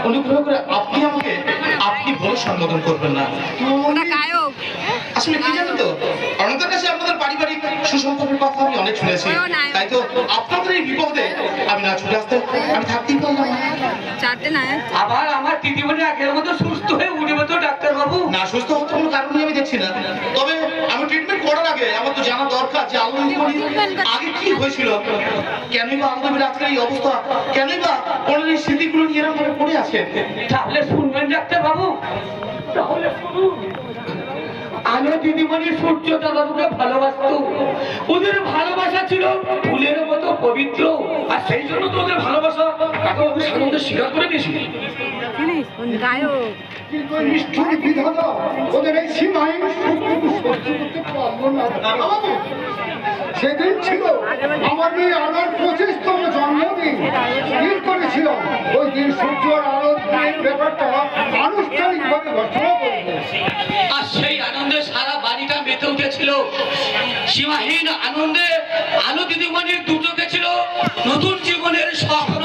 অনুগ্রহ করে আপনি আমাকে আপনি বলে সম্বোধন করবেন না। আসলে কি জানেন তো, আমাদের কাছে আপনাদের পারিবারিক সুসম্পর্কের কথা আমি অনেক শুনেছি, তাই তো আপনাদের এই বিপদে আমি না ছুটে আসতে আমি থাকতেই পারলাম না। আবার আমার দিদিমণি আগের মতো সুস্থ হয়ে উঠবে তো ডাক্তার বাবু? না, সুস্থ হতে কোনো কারণই আমি দেখছি না। তবে আমি ট্রিটমেন্ট করার আগে আমার তো জানা দরকার যে আলমগীর আগে কি হয়েছিল, কেনই বা আলমগীর আজকের এই অবস্থা, কেনই বা ওনার এই স্মৃতিগুলো নিয়ে এরকম ভাবে পড়ে আছে। তাহলে শুনবেন ডাক্তার বাবু, তাহলে শুনুন। আলো দিদিমণি সূর্যটা বাবুকে ভালোবাসতো, ওদের ভালোবাসা ছিল ফুলের মতো পবিত্র, আর সেই জন্য তো ওদের ভালোবাসা এখন সানন্দে স্বীকার করে দিয়েছিল। নিষ্ঠুর বিধাতা ওদের এই সীমাহীন সুখটুকু সহ্য করতে পারবো না। সেদিন ছিল আমার মেয়ে আলোর 25তম জন্মদিন। স্থির করেছিলাম ওই দিন সূর্য আর আলোর বিয়ের ব্যাপারটা আনুষ্ঠানিকভাবে ঘোষণা করব। আর সেই আনন্দে সারা বাড়িটা মেতে উঠেছিল। সীমাহীন আনন্দে আলো দিদিমণির দু চোখে ছিল নতুন জীবনের স্বপ্ন।